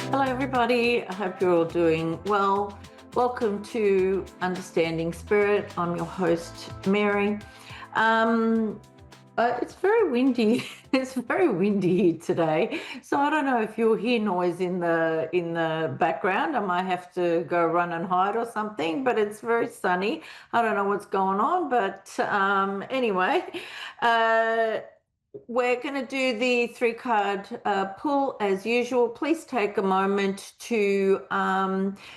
Hello, everybody. I hope you're all doing well. Welcome to Understanding Spirit. I'm your host, Mary. It's very windy. It's very windy here today, so I don't know if you'll hear noise in the background. I might have to go run and hide or something. But it's very sunny. I don't know what's going on, but anyway. Uh, we're going to do the three-card pull as usual. Please take a moment to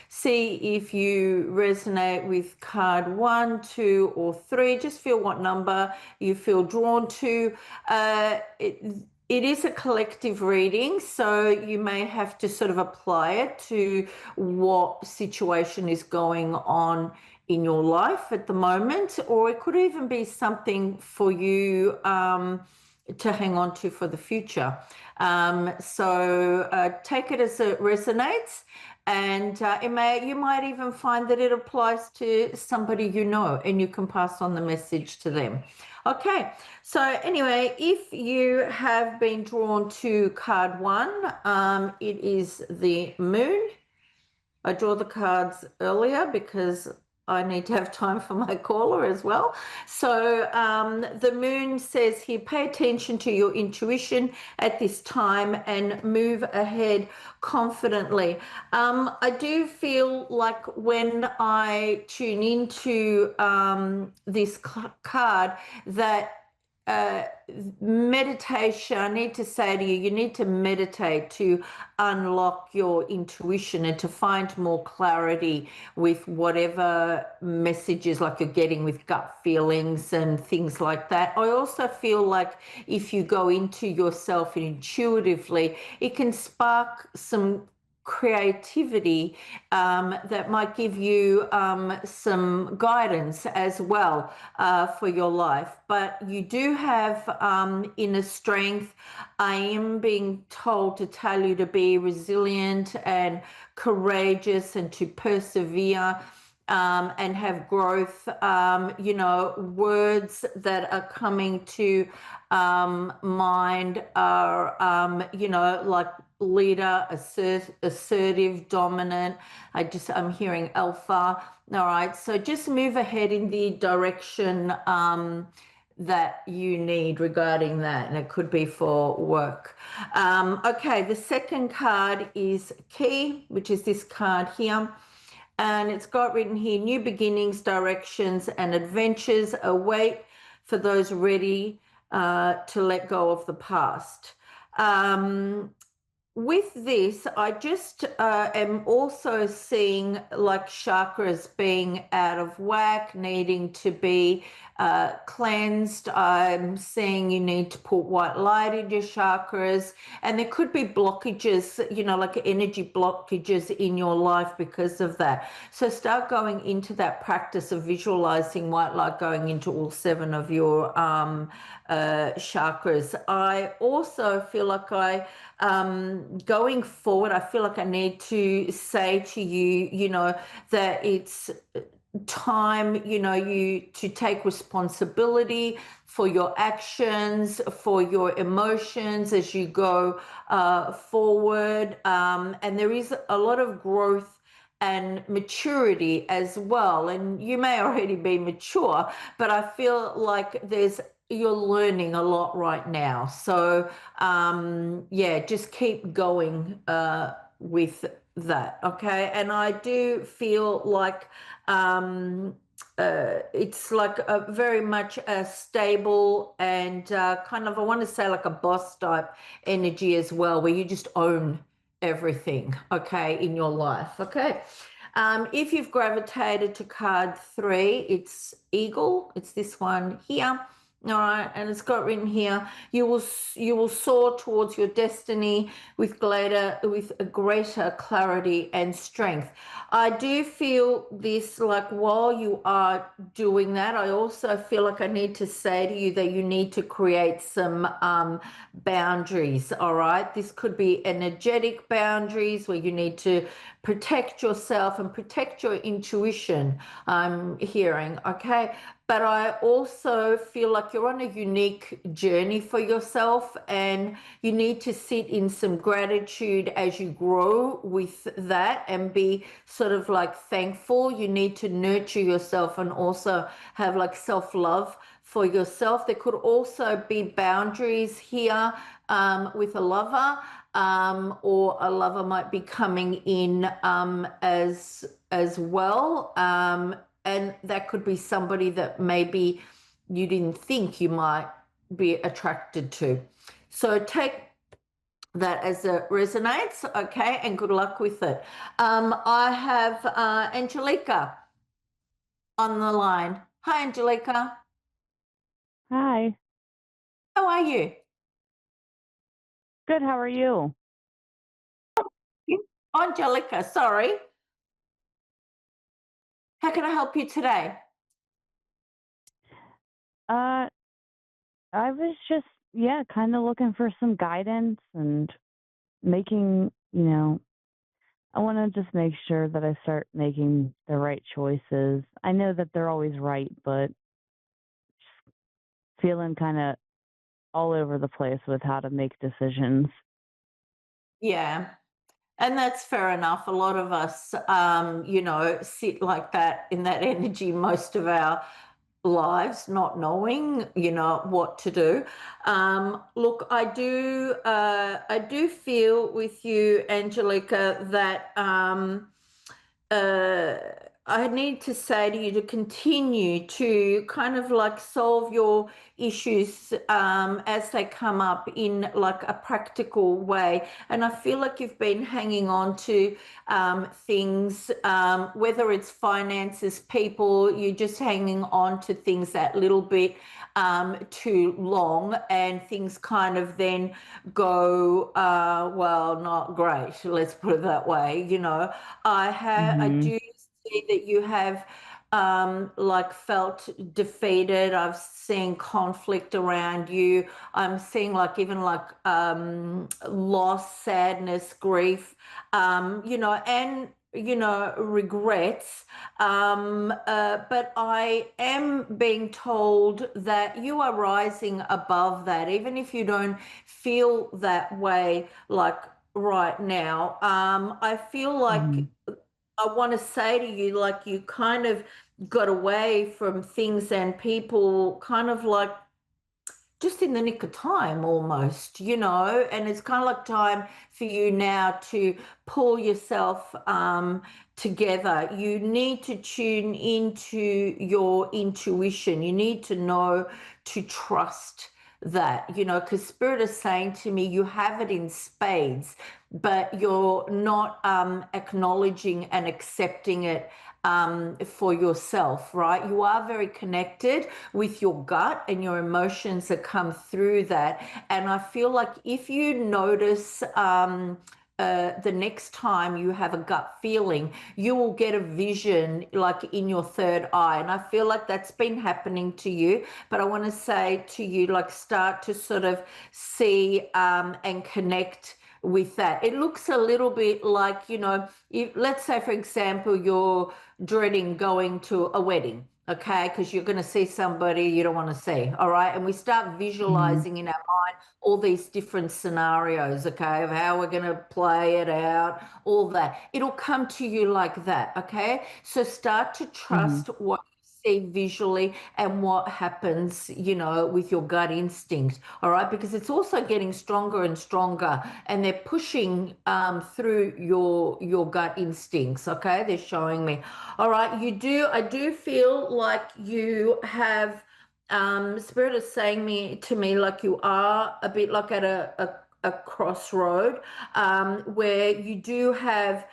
see if you resonate with card 1, 2, or 3. Just feel what number you feel drawn to. It is a collective reading, so you may have to sort of apply it to what situation is going on in your life at the moment, or it could even be something for you to hang on to for the future. So take it as it resonates, and you might even find that it applies to somebody you know, and you can pass on the message to them. Okay, so anyway, if you have been drawn to card 1, it is the moon. I draw the cards earlier because I need to have time for my caller as well. So the moon says here, pay attention to your intuition at this time and move ahead confidently. I do feel like when I tune into this card that meditation, I need to say to you, you need to meditate to unlock your intuition and to find more clarity with whatever messages like you're getting with gut feelings and things like that. I also feel like if you go into yourself intuitively, it can spark some creativity that might give you some guidance as well for your life. But you do have inner strength. I am being told to tell you to be resilient and courageous and to persevere. And have growth. Words that are coming to mind are, like leader, assertive, dominant. I'm hearing alpha. All right. So just move ahead in the direction that you need regarding that, and it could be for work. Okay, the second card is key, which is this card here. And it's got written here, new beginnings, directions, and adventures await for those ready to let go of the past. With this, I just am also seeing like chakras being out of whack, needing to be cleansed. I'm seeing you need to put white light in your chakras, and there could be blockages, like energy blockages in your life because of that. So start going into that practice of visualizing white light going into all 7 of your chakras. I also feel like going forward, I feel like I need to say to you, that it's time, you to take responsibility for your actions, for your emotions as you go forward. And there is a lot of growth and maturity as well. And you may already be mature, but I feel like you're learning a lot right now. So just keep going with that. Okay. And I do feel like it's like a very much a stable and kind of, I want to say like a boss type energy as well, where you just own everything, okay, in your life. Okay. If you've gravitated to card 3, it's eagle. It's this one here. All right, and it's got written here, you will soar towards your destiny with a greater clarity and strength. I do feel this, like while you are doing that, I also feel like I need to say to you that you need to create some boundaries. All right, this could be energetic boundaries where you need to protect yourself and protect your intuition. I'm hearing, okay. but I also feel like you're on a unique journey for yourself, and you need to sit in some gratitude as you grow with that and be sort of like thankful. You need to nurture yourself and also have like self-love for yourself. There could also be boundaries here with a lover, or a lover might be coming in as well. And that could be somebody that maybe you didn't think you might be attracted to. So take that as it resonates, okay, and good luck with it. I have Angelica on the line. Hi, Angelica. Hi. How are you? Good. How are you? Angelica, sorry. How can I help you today? Uh, I was just, yeah, kind of looking for some guidance and making, I want to just make sure that I start making the right choices. I know that they're always right, but feeling kind of all over the place with how to make decisions. Yeah. And that's fair enough. A lot of us, sit like that in that energy most of our lives, not knowing, what to do. Look, I do feel with you, Angelica, that uh, I need to say to you to continue to kind of like solve your issues as they come up in like a practical way. And I feel like you've been hanging on to things, whether it's finances, people, you're just hanging on to things that little bit too long, and things kind of then go, well, not great. Let's put it that way. I Mm-hmm. do see that you have like felt defeated. I've seen conflict around you. I'm seeing like even like loss, sadness, grief, and regrets. But I am being told that you are rising above that, even if you don't feel that way like right now. I feel Mm-hmm. like I want to say to you, like you kind of got away from things and people kind of like just in the nick of time almost, and it's kind of like time for you now to pull yourself together. You need to tune into your intuition. You need to know to trust that, because Spirit is saying to me, you have it in spades, but you're not acknowledging and accepting it for yourself, right? You are very connected with your gut and your emotions that come through that. And I feel like if you notice, the next time you have a gut feeling, you will get a vision like in your third eye. And I feel like that's been happening to you. But I want to say to you, like, start to sort of see and connect with that. It looks a little bit like, if, let's say, for example, you're dreading going to a wedding, okay, because you're going to see somebody you don't want to see, all right, and we start Mm-hmm. visualizing in our mind all these different scenarios, okay, of how we're going to play it out, all that. It'll come to you like that, okay? So start to Mm-hmm. trust what you see visually and what happens, with your gut instinct, all right, because it's also getting stronger and stronger, and they're pushing through your gut instincts, okay? They're showing me. All right, I do feel like you have, Spirit is saying to me, like you are a bit like at a crossroad, where you do have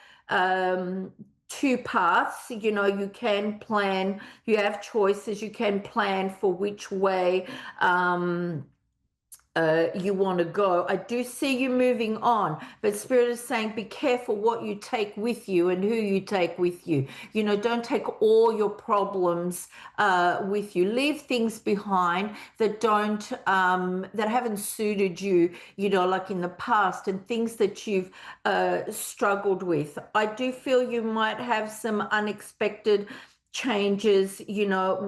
two paths. You can plan, you have choices, you can plan for which way you want to go. I do see you moving on, but Spirit is saying be careful what you take with you and who you take with you. Don't take all your problems with you. Leave things behind that don't that haven't suited you. Like in the past, and things that you've struggled with. I do feel you might have some unexpected changes,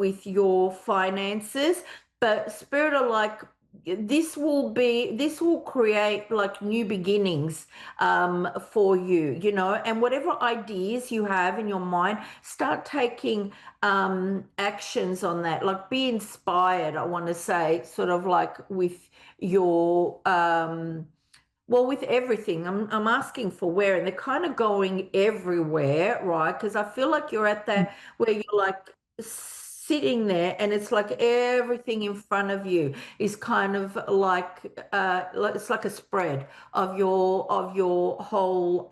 with your finances. But Spirit are like, this will create like new beginnings for you, and whatever ideas you have in your mind, start taking actions on that. Like, be inspired, I want to say, sort of like with your well, with everything, I'm asking for where, and they're kind of going everywhere, right? Because I feel like you're at that where you're like sitting there, and it's like everything in front of you is kind of like it's like a spread of your whole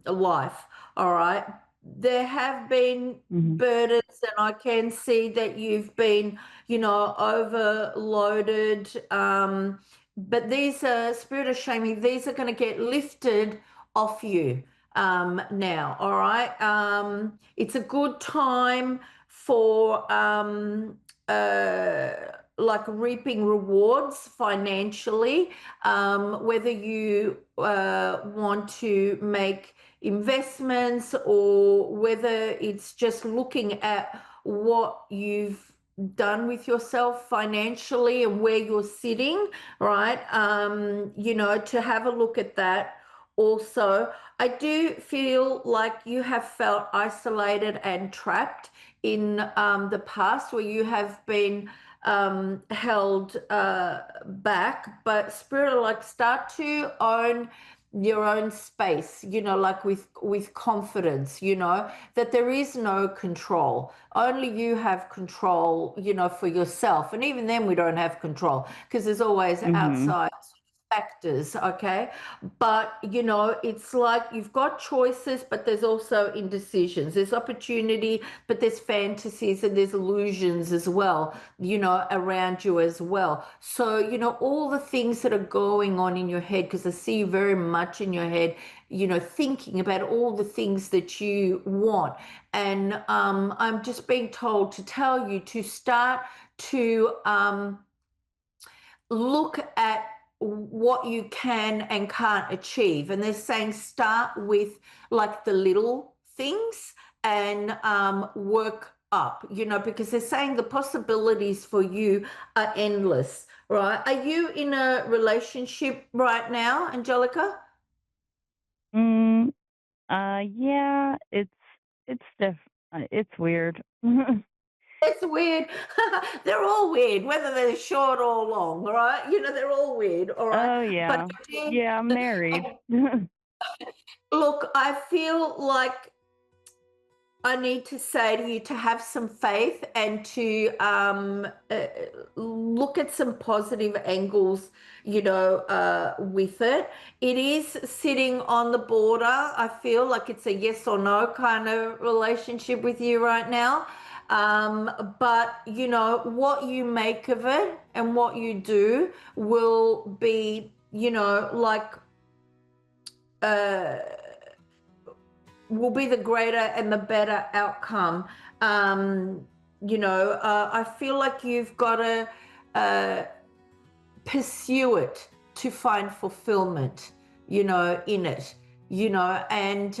life. All right. There have been Mhm. burdens, and I can see that you've been, overloaded. But these are, Spirit of shaming, these are going to get lifted off you now. All right. It's a good time for uh, like reaping rewards financially, whether you want to make investments or whether it's just looking at what you've done with yourself financially and where you're sitting, right? To have a look at that. Also, I do feel like you have felt isolated and trapped in the past, where you have been held back. But Spirit, like, start to own your own space, like with confidence, that there is no control. Only you have control, for yourself. And even then we don't have control because there's always Mhm. outside factors, okay? But it's like you've got choices, but there's also indecisions. There's opportunity, but there's fantasies and there's illusions as well, around you as well. So, all the things that are going on in your head, because I see you very much in your head, thinking about all the things that you want. And I'm just being told to tell you to start to look at what you can and can't achieve. And they're saying start with like the little things and work up, because they're saying the possibilities for you are endless, right? Are you in a relationship right now, Angelica? Mm, yeah, it's weird. It's weird. They're all weird, whether they're short or long, all right? They're all weird, all right? Oh, But yeah. I do, Yeah, I'm married. look, I feel like I need to say to you to have some faith and to look at some positive angles, with it. It is sitting on the border. I feel like it's a yes or no kind of relationship with you right now. But, what you make of it and what you do will be, like, uh, will be the greater and the better outcome. I feel like you've got to uh, pursue it to find fulfillment, in it, and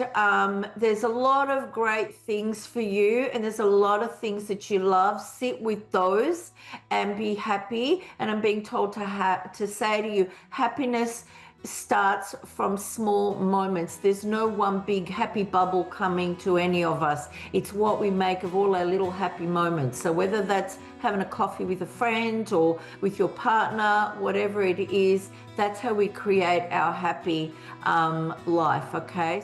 there's a lot of great things for you, and there's a lot of things that you love. Sit with those and be happy. And I'm being told to say to you, happiness starts from small moments. There's no one big happy bubble coming to any of us. It's what we make of all our little happy moments. So whether that's having a coffee with a friend or with your partner, whatever it is, that's how we create our happy life, okay?